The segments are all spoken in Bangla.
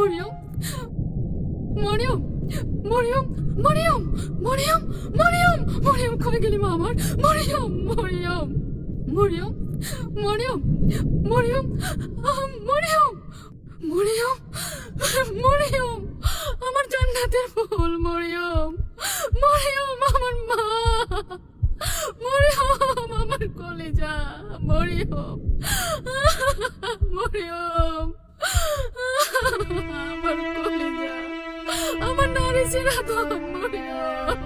মরিয়ম, মরিয়ম, মরিয়ম, মরিয়ম, মরিয়ম, মরিয়ম, মরিয়ম, কই গেলি মা আমার? মরিয়ম, মরিয়ম, মরিয়ম, মরিয়ম, মরিয়ম, মরিয়ম, মরিয়ম, মরিয়ম, আমার জান্নাতের ফুল, মরিয়ম, মরিয়ম, আমার মা, মরিয়ম, আমার কলেজা, মরিয়ম, মরিয়ম, আমার কলেজা, আমার নারী চিরাদন, মরিয়ম,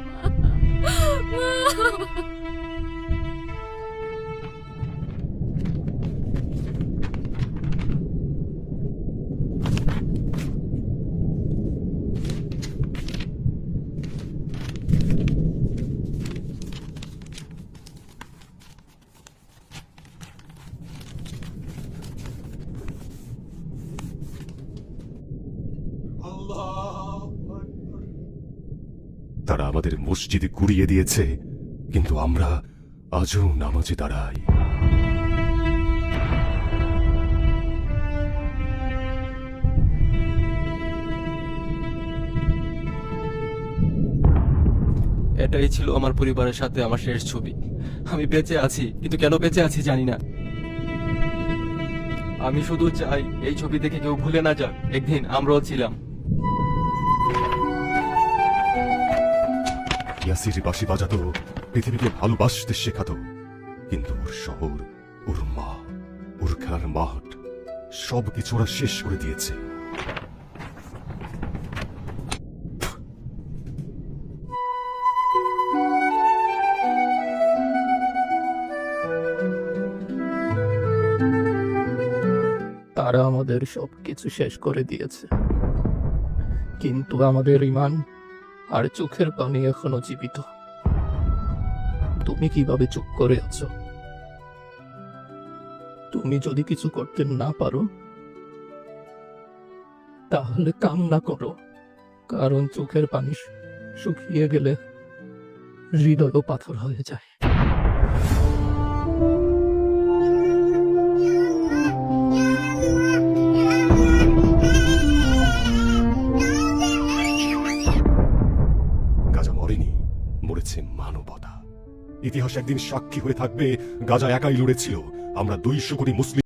তারা আমাদের মসজিদে কুড়িয়ে দিয়েছে, কিন্তু আমরা আজও নামাজে দাঁড়াই। এটাই ছিল আমার পরিবারের সাথে আমার শেষ ছবি। আমি বেঁচে আছি, কিন্তু কেন বেঁচে আছি জানি না। আমি শুধু চাই এই ছবি দেখে কেউ ভুলে না যাক একদিন আমরাও ছিলাম। ইয়াসির বাঁশি বাজাতো, পৃথিবীকে ভালোবাসতে শেখাতো, কিন্তু ওর শহর, ওর মা, ওর খেলার মাঠ সবকিছু ওরা শেষ করে দিয়েছে। তারা আমাদের সবকিছু শেষ করে দিয়েছে, কিন্তু আমাদের ঈমান আর চোখের পানি এখনো জীবিত। তুমি কিভাবে চুপ করে আছো? তুমি যদি কিছু করতে না পারো তাহলে কান্না করো, কারণ চোখের পানি শুকিয়ে গেলে হৃদয়ও পাথর হয়ে যায়। গাজা মরেনি, মরেছে মানবতা। ইতিহাস একদিন সাক্ষী হয়ে থাকবে, গাজা একাই লড়েছিল। আমরা 200 কোটি মুসলিম